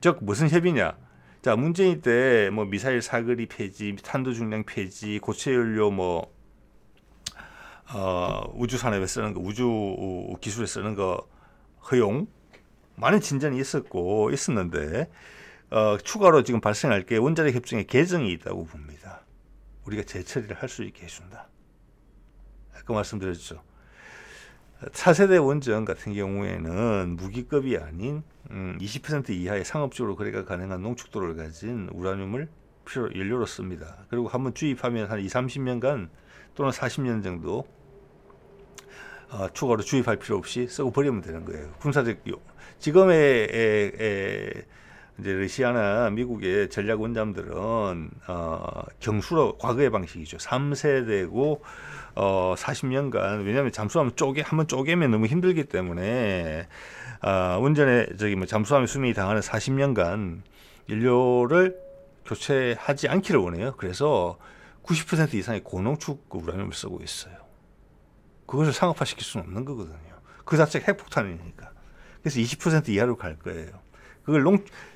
즉 무슨 협의냐? 자, 문재인 때 뭐 미사일 사거리 폐지, 탄도 중량 폐지, 고체연료 우주 산업에 쓰는 거, 우주 기술에 쓰는 거 허용, 많은 진전이 있었는데 추가로 지금 발생할 게 원자력 협정의 개정이 있다고 봅니다. 우리가 재처리를 할 수 있게 해준다. 아까 말씀드렸죠. 차세대 원전 같은 경우에는 무기급이 아닌 20% 이하의 상업적으로 거래가 가능한 농축도를 가진 우라늄을 연료로 씁니다. 그리고 한번 주입하면 한 20-30년간 또는 40년 정도 추가로 주입할 필요 없이 쓰고 버리면 되는 거예요. 군사적 지금의 이제 러시아나 미국의 전략 원잠들은 경수로 과거의 방식이죠. 3세대고 40년간, 왜냐하면 잠수함 한번 쪼개면 너무 힘들기 때문에 원전에 잠수함의 수명이 당하는 40년간 연료를 교체하지 않기를 원해요. 그래서 90% 이상의 고농축 우라늄을 쓰고 있어요. 그것을 상업화시킬 수는 없는 거거든요. 그 자체가 핵폭탄이니까. 그래서 20% 이하로 갈 거예요. 그걸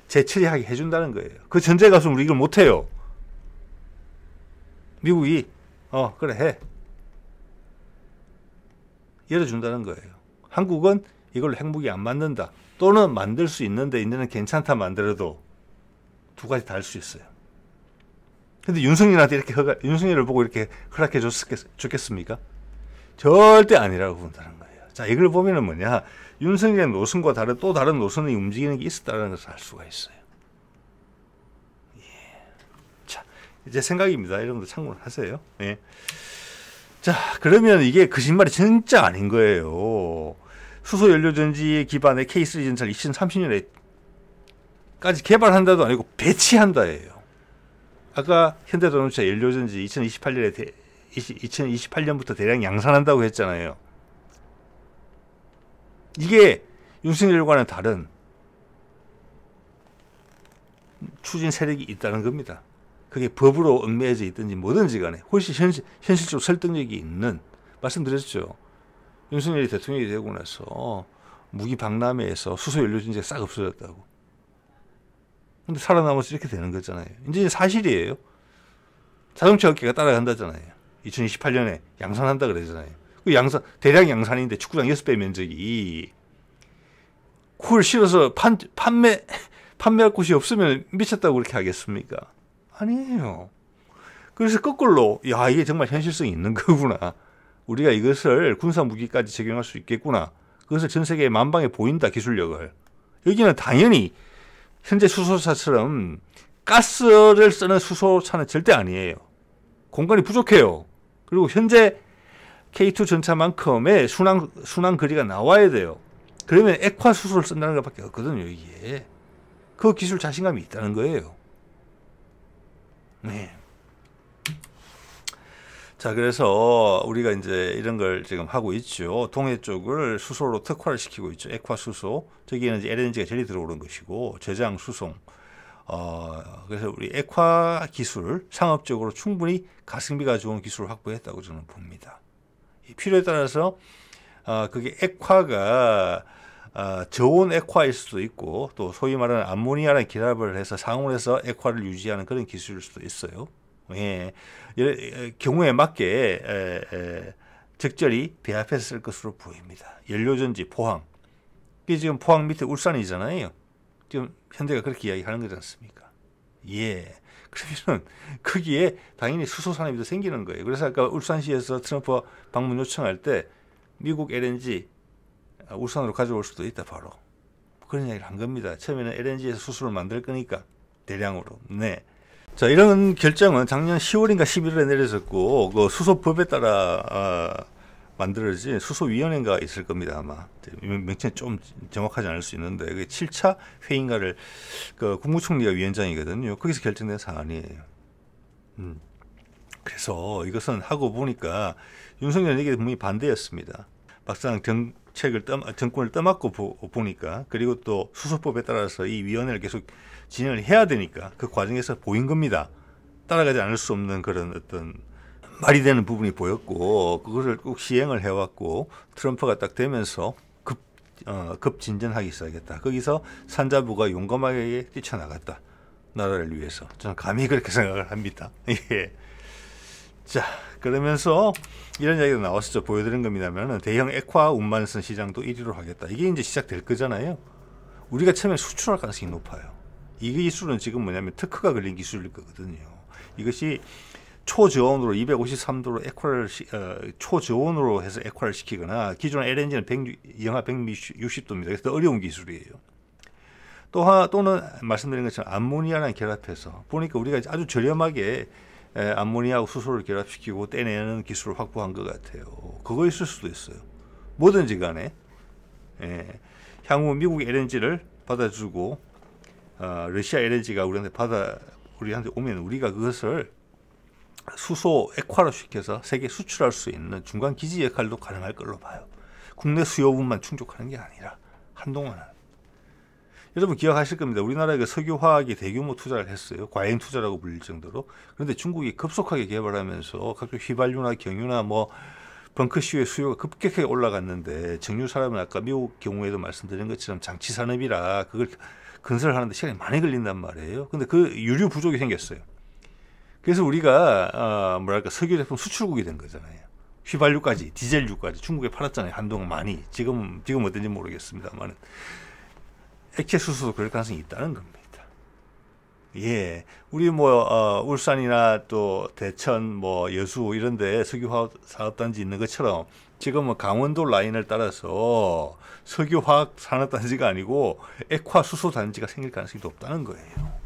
재처리하게 해준다는 거예요. 그 전제 가서 우리 이걸 못해요. 미국이 그래 해. 열어준다는 거예요. 한국은 이걸로 핵무기 안 만든다. 또는 만들 수 있는데 이제는 괜찮다 만들어도 두 가지 다 할 수 있어요. 근데 윤석열한테 이렇게 윤석열을 보고 이렇게 허락해 줬겠습니까? 절대 아니라고 본다는 거예요. 자, 이걸 보면은 뭐냐, 윤석열의 노선과 또 다른 노선이 움직이는 게 있었다는 것을 알 수가 있어요. 예. 자, 이제 생각입니다. 여러분들 참고를 하세요. 예. 자, 그러면 이게 거짓말이 진짜 아닌 거예요. 수소 연료전지 기반의 K3 전차를 2030년에까지 개발한다도 아니고 배치한다예요. 아까 현대자동차 연료전지 2028년부터 대량 양산한다고 했잖아요. 이게 윤석열과는 다른 추진 세력이 있다는 겁니다. 그게 법으로 얽매여져 있든지 뭐든지 간에 훨씬 현실적으로 설득력이 있는, 말씀드렸죠. 윤석열이 대통령이 되고 나서 무기 박람회에서 수소 연료전지가 싹 없어졌다고. 근데 살아남아서 이렇게 되는 거잖아요. 이제 사실이에요. 자동차 업계가 따라간다잖아요. 2028년에 양산한다 그러잖아요. 그 대량 양산인데 축구장 6배 면적이, 그걸 실어서 판매할 곳이 없으면 미쳤다고 그렇게 하겠습니까? 아니에요. 그래서 거꾸로, 야, 이게 정말 현실성이 있는 거구나. 우리가 이것을 군사무기까지 적용할 수 있겠구나. 그것을 전 세계에 만방에 보인다, 기술력을. 여기는 당연히 현재 수소차처럼 가스를 쓰는 수소차는 절대 아니에요. 공간이 부족해요. 그리고 현재 K2 전차만큼의 순환 거리가 나와야 돼요. 그러면 액화 수소를 쓴다는 것밖에 없거든요, 이게. 그 기술 자신감이 있다는 거예요. 네. 자, 그래서 우리가 이제 이런 걸 지금 하고 있죠. 동해 쪽을 수소로 특화를 시키고 있죠. 액화 수소. 저기에는 이제 LNG가 전리 들어오는 것이고, 저장, 수송. 그래서 우리 액화 기술, 상업적으로 충분히 가성비가 좋은 기술을 확보했다고 저는 봅니다. 필요에 따라서, 그게 액화가, 저온 액화일 수도 있고, 또 소위 말하는 암모니아랑 결합을 해서 상온에서 액화를 유지하는 그런 기술일 수도 있어요. 예, 경우에 맞게 적절히 배합해서 쓸 것으로 보입니다. 연료전지, 포항. 이게 지금 포항 밑에 울산이잖아요. 지금 현대가 그렇게 이야기하는 거지 않습니까? 예. 그러면 거기에 당연히 수소 산업이 생기는 거예요. 그래서 아까 울산시에서 트럼프 방문 요청할 때 미국 LNG 울산으로 가져올 수도 있다, 바로. 그런 이야기를 한 겁니다. 처음에는 LNG에서 수소를 만들 거니까 대량으로. 네. 자, 이런 결정은 작년 10월인가 11월에 내려졌고, 그 수소법에 따라 만들어진 수소위원회가 있을 겁니다, 아마. 명칭이 좀 정확하지 않을 수 있는데, 그게 7차 회의인가를 그 국무총리가 위원장이거든요. 거기서 결정된 사안이에요. 그래서 이것은 하고 보니까 윤석열에게 분명히 반대였습니다. 막상 정권을 떠맡고 보니까, 그리고 또 수소법에 따라서 이 위원회를 계속 진행을 해야 되니까 그 과정에서 보인 겁니다. 따라가지 않을 수 없는 그런 어떤 말이 되는 부분이 보였고, 그것을 꼭 시행을 해왔고, 트럼프가 딱 되면서 급진전하기 시작했다. 거기서 산자부가 용감하게 뛰쳐나갔다. 나라를 위해서. 저는 감히 그렇게 생각을 합니다. 예. 자, 그러면서 이런 이야기가 나왔었죠. 보여드린 겁니다만, 대형 액화 운반선 시장도 1위로 하겠다. 이게 이제 시작될 거잖아요. 우리가 처음에 수출할 가능성이 높아요. 이 기술은 지금 뭐냐면 특허가 걸린 기술일 거거든요. 이것이 초저온으로 253도로 액화를 초저온으로 해서 액화를 시키거나, 기존 LNG는 영하 160도입니다. 그래서 더 어려운 기술이에요. 또는 말씀드린 것처럼 암모니아랑 결합해서 보니까 우리가 아주 저렴하게 암모니아하고 수소를 결합시키고 떼내는 기술을 확보한 것 같아요. 그거 있을 수도 있어요. 뭐든지 간에 향후 미국 LNG를 받아주고 러시아 LNG가 우리한테 오면 우리가 그것을 수소 액화로 시켜서 세계 수출할 수 있는 중간 기지 역할도 가능할 걸로 봐요. 국내 수요분만 충족하는 게 아니라 한동안은. 여러분 기억하실 겁니다. 우리나라가 석유화학에 대규모 투자를 했어요. 과잉 투자라고 불릴 정도로. 그런데 중국이 급속하게 개발하면서 각종 휘발유나 경유나 벙커슈의 수요가 급격하게 올라갔는데, 정유 산업은 아까 미국 경우에도 말씀드린 것처럼 장치 산업이라 그걸 건설하는데 시간이 많이 걸린단 말이에요. 근데 그 유류 부족이 생겼어요. 그래서 우리가 뭐랄까 석유 제품 수출국이 된 거잖아요. 휘발유까지, 디젤유까지 중국에 팔았잖아요. 한동안 많이. 지금 어떤지 모르겠습니다만 액체 수소도 그럴 가능성이 있다는 겁니다. 예, 우리 울산이나 또 대천, 여수 이런데 석유화학 산업단지 있는 것처럼 지금은 강원도 라인을 따라서 석유화학 산업단지가 아니고 액화 수소 단지가 생길 가능성이 높다는 거예요.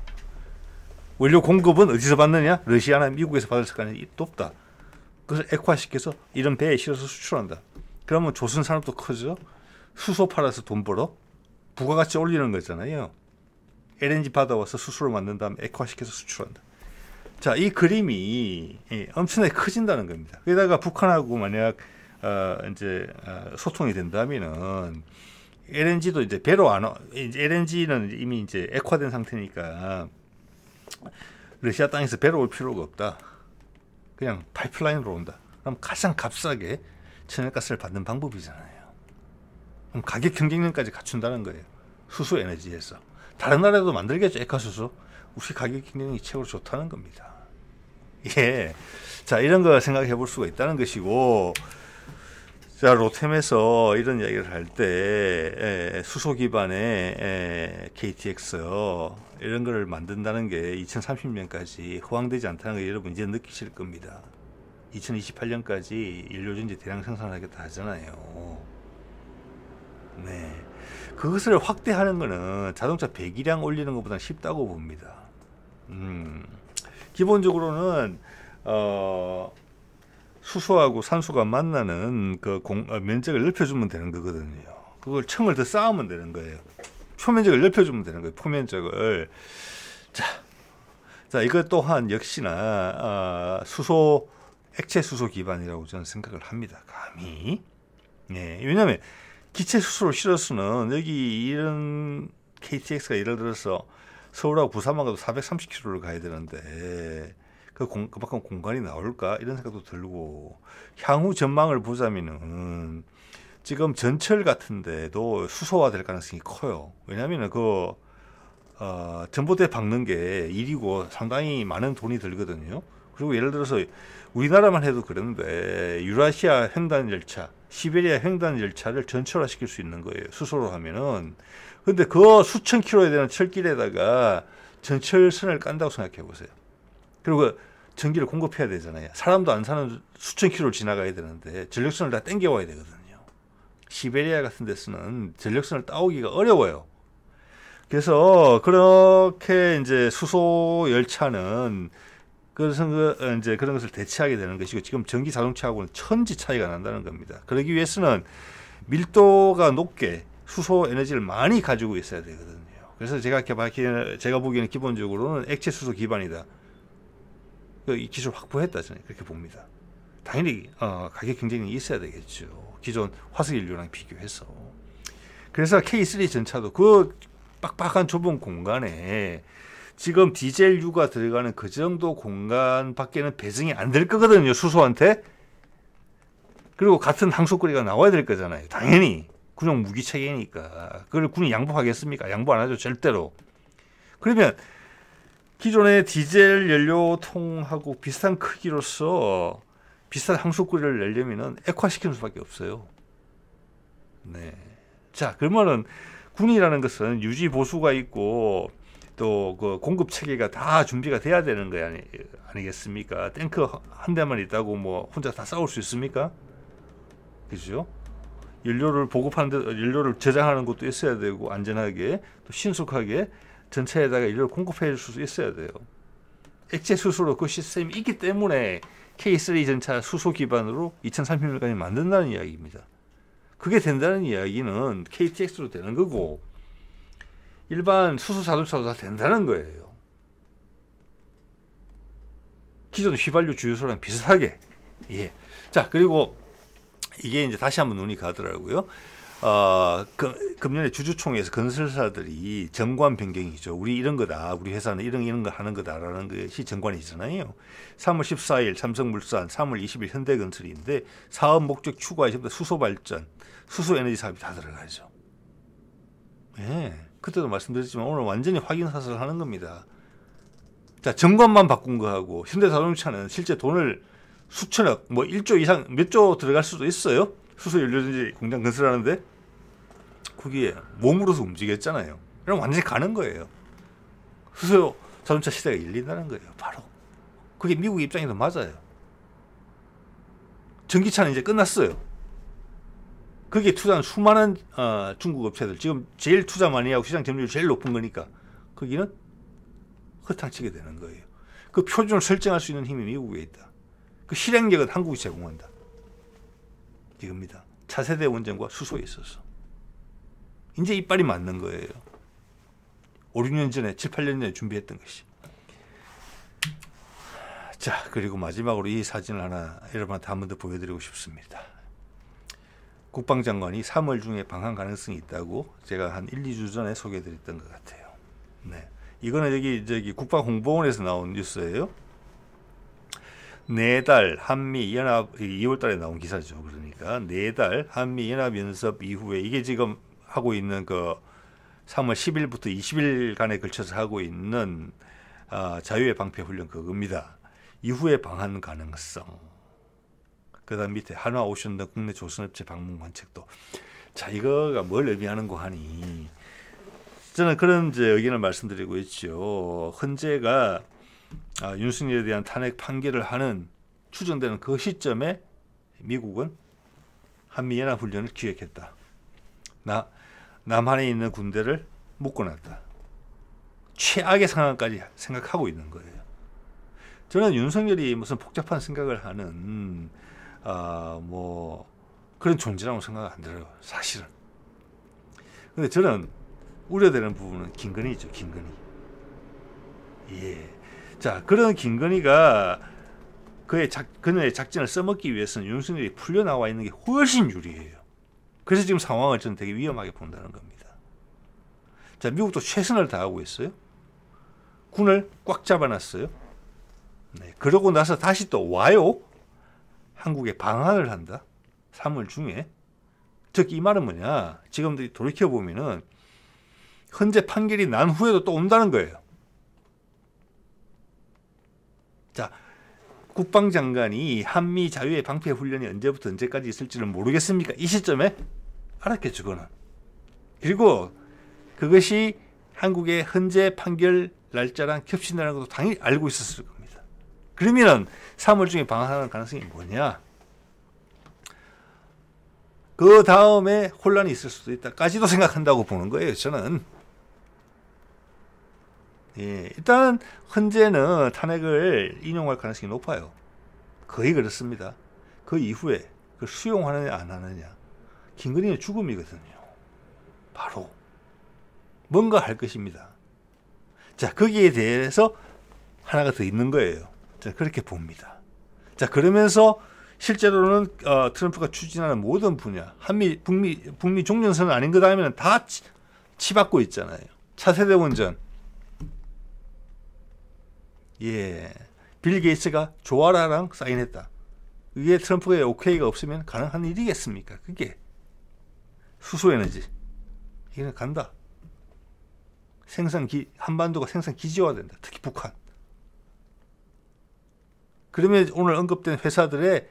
원료 공급은 어디서 받느냐? 러시아나 미국에서 받을 가능성이 높다. 그것을 액화시켜서 이런 배에 실어서 수출한다. 그러면 조선 산업도 커져. 수소 팔아서 돈 벌어. 부가가치 올리는 거잖아요. LNG 받아와서 수소를 만든 다음에 액화시켜서 수출한다. 자, 이 그림이 엄청나게 커진다는 겁니다. 게다가 북한하고 만약 소통이 된다면은 LNG도 이제 배로 안 와. LNG는 이미 이제 액화된 상태니까 러시아 땅에서 배로 올 필요가 없다. 그냥 파이프라인으로 온다. 그럼 가장 값싸게 천연가스를 받는 방법이잖아요. 그럼 가격 경쟁력까지 갖춘다는 거예요. 수소 에너지에서. 다른 나라도 만들겠죠. 액화수소. 우리 가격 경쟁력이 최고로 좋다는 겁니다. 예. 자, 이런 거 생각해 볼 수가 있다는 것이고, 자, 로템에서 이런 이야기를 할 때 수소 기반의 KTX 이런 거를 만든다는 게 2030년까지 허황되지 않다는 거 여러분 이제 느끼실 겁니다. 2028년까지 연료전지 대량 생산하겠다 하잖아요. 네, 그것을 확대하는 거는 자동차 배기량 올리는 것보다 쉽다고 봅니다. 기본적으로는 수소하고 산소가 만나는 그 면적을 넓혀주면 되는 거거든요. 그걸 층을 더 쌓으면 되는 거예요. 표면적을 넓혀주면 되는 거예요. 표면적을. 자, 이것 또한 역시나 액체 수소 기반이라고 저는 생각을 합니다. 감히. 네, 왜냐하면 기체 수소를 실어서는 여기 이런 KTX가 예를 들어서 서울하고 부산만 가도 430km를 가야 되는데 그만큼 공간이 나올까 이런 생각도 들고, 향후 전망을 보자면은 지금 전철 같은데도 수소화될 가능성이 커요. 왜냐하면 전봇대 박는 게 일이고 상당히 많은 돈이 들거든요. 그리고 예를 들어서 우리나라만 해도 그런데 유라시아 횡단 열차, 시베리아 횡단 열차를 전철화 시킬 수 있는 거예요. 수소로 하면은. 근데 그 수천 킬로에 되는 철길에다가 전철선을 깐다고 생각해 보세요. 그리고 전기를 공급해야 되잖아요. 사람도 안 사는 수천 킬로를 지나가야 되는데 전력선을 다 땡겨와야 되거든요. 시베리아 같은 데서는 전력선을 따오기가 어려워요. 그래서 그렇게 이제 수소 열차는 그래서 이제 그런 것을 대체하게 되는 것이고, 지금 전기 자동차하고는 천지 차이가 난다는 겁니다. 그러기 위해서는 밀도가 높게 수소 에너지를 많이 가지고 있어야 되거든요. 그래서 제가 보기에는 기본적으로는 액체 수소 기반이다. 이 기술 확보했다 저는 그렇게 봅니다. 당연히 가격 경쟁이 있어야 되겠죠. 기존 화석연료랑 비교해서. 그래서 K3 전차도 그 빡빡한 좁은 공간에 지금 디젤유가 들어가는 그 정도 공간 밖에는 배정이 안 될 거거든요. 수소한테. 그리고 같은 항속거리가 나와야 될 거잖아요. 당연히. 군용 무기 체계니까. 그걸 군이 양보하겠습니까? 양보 안 하죠. 절대로. 그러면 기존의 디젤 연료통하고 비슷한 크기로서 비슷한 항속거리를 내려면은 액화시키는 수밖에 없어요. 네. 자, 그러면은 군이라는 것은 유지 보수가 있고 또 그 공급 체계가 다 준비가 돼야 되는 거 아니겠습니까? 탱크 한 대만 있다고 혼자 다 싸울 수 있습니까? 그죠? 연료를 보급하는데 연료를 저장하는 것도 있어야 되고, 안전하게 또 신속하게 전차에다가 연료를 공급해 줄 수 있어야 돼요. 액체 수소로 그 시스템이 있기 때문에 K3 전차 수소 기반으로 2030년까지 만든다는 이야기입니다. 그게 된다는 이야기는 KTX로 되는 거고 일반 수소 자동차도 다 된다는 거예요. 기존 휘발유 주유소랑 비슷하게. 예. 자, 그리고 이게 이제 다시 한번 눈이 가더라고요. 금년에 주주총회에서 건설사들이 정관 변경이죠. 우리 이런 거다. 우리 회사는 이런 거 하는 거다라는 것이 정관이잖아요. 3월 14일 삼성물산, 3월 20일 현대건설인데 사업 목적 추가에 전부 다 수소 발전, 수소 에너지 사업이 다 들어가죠. 예. 그때도 말씀드렸지만 오늘 완전히 확인 사슬을 하는 겁니다. 자, 정관만 바꾼 거하고 현대자동차는 실제 돈을 수천억, 뭐 1조 이상, 몇 조 들어갈 수도 있어요. 수소 연료전지 공장 건설하는데 그게 몸으로서 움직였잖아요. 그럼 완전히 가는 거예요. 수소 자동차 시대가 열린다는 거예요. 바로. 그게 미국 입장에도 맞아요. 전기차는 이제 끝났어요. 거기에 투자한 수많은 중국 업체들, 지금 제일 투자 많이 하고 시장 점유율 제일 높은 거니까 거기는 허탕치게 되는 거예요. 그 표준을 설정할 수 있는 힘이 미국에 있다. 그 실행력은 한국이 제공한다. 이겁니다. 차세대 원전과 수소에 있어서. 이제 이빨이 맞는 거예요. 5, 6년 전에, 7, 8년 전에 준비했던 것이. 자, 그리고 마지막으로 이 사진을 하나 여러분한테 한 번 더 보여드리고 싶습니다. 국방장관이 3월 중에 방한 가능성이 있다고 제가 한 1, 2주 전에 소개해드렸던 것 같아요. 네. 이거는 저기 국방홍보원에서 나온 뉴스예요. 내달 한미연합 2월 달에 나온 기사죠. 그러니까 내달 한미연합연습 이후에 이게 지금 하고 있는 그 3월 10일부터 20일간에 걸쳐서 하고 있는 자유의 방패 훈련 그겁니다. 이후에 방한 가능성. 그다음 밑에 한화 오션 등 국내 조선업체 방문 관측도. 자, 이거가 뭘 의미하는 거 하니? 저는 그런 이제 의견을 말씀드리고 있죠. 헌재가 윤석열에 대한 탄핵 판결을 하는 추정되는 그 시점에 미국은 한미연합훈련을 기획했다. 남한에 있는 군대를 묶어놨다. 최악의 상황까지 생각하고 있는 거예요. 저는 윤석열이 무슨 복잡한 생각을 하는 뭐 그런 존재라고 생각 안 들어요. 사실은. 근데 저는 우려되는 부분은 김건희죠. 김건희. 예. 자, 그런 김건희가 그녀의 작전을 써먹기 위해서는 윤석열이 풀려나와 있는 게 훨씬 유리해요. 그래서 지금 상황을 저는 되게 위험하게 본다는 겁니다. 자, 미국도 최선을 다하고 있어요. 군을 꽉 잡아놨어요. 네, 그러고 나서 다시 또 와요. 한국에 방한을 한다. 3월 중에. 즉 이 말은 뭐냐. 지금 돌이켜보면은 헌재 판결이 난 후에도 또 온다는 거예요. 자, 국방장관이 한미 자유의 방패 훈련이 언제부터 언제까지 있을지는 모르겠습니까? 이 시점에 알았겠죠, 그거는. 그리고 그것이 한국의 헌재 판결 날짜랑 겹친다는 것도 당연히 알고 있었을 겁니다. 그러면은 3월 중에 방한하는 가능성이 뭐냐? 그 다음에 혼란이 있을 수도 있다까지도 생각한다고 보는 거예요, 저는. 예, 일단 헌재는 탄핵을 인용할 가능성이 높아요. 거의 그렇습니다. 그 이후에 그걸 수용하느냐 안 하느냐. 김건희의 죽음이거든요. 바로 뭔가 할 것입니다. 자, 거기에 대해서 하나가 더 있는 거예요. 저는 그렇게 봅니다. 자, 그러면서 실제로는 트럼프가 추진하는 모든 분야, 북미 종전선언 아닌 것 하면 다 치받고 있잖아요. 차세대 원전. 예, 빌 게이츠가 좋아라랑 사인했다. 이게 트럼프의 오케이가 없으면 가능한 일이겠습니까? 그게 수소에너지. 이거는 간다. 한반도가 생산 기지화된다. 특히 북한. 그러면 오늘 언급된 회사들의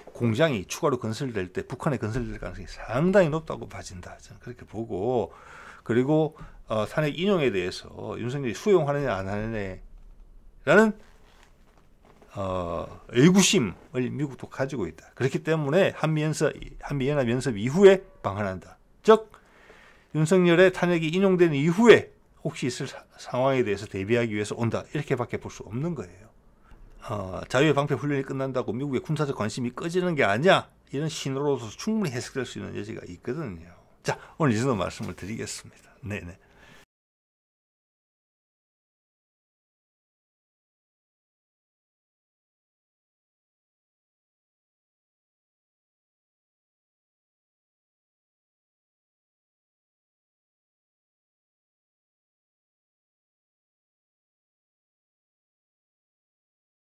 공장이 추가로 건설될 때 북한에 건설될 가능성이 상당히 높다고 봐진다. 저는 그렇게 보고, 그리고 탄핵 인용에 대해서 윤석열이 수용하느냐 안 하느냐라는 의구심을 미국도 가지고 있다. 그렇기 때문에 한미연합연습 이후에 방한한다. 즉 윤석열의 탄핵이 인용된 이후에 혹시 있을 상황에 대해서 대비하기 위해서 온다. 이렇게밖에 볼 수 없는 거예요. 자유의 방패 훈련이 끝난다고 미국의 군사적 관심이 꺼지는 게 아니야. 이런 신호로서 충분히 해석될 수 있는 여지가 있거든요. 자, 오늘 이 정도 말씀을 드리겠습니다. 네네.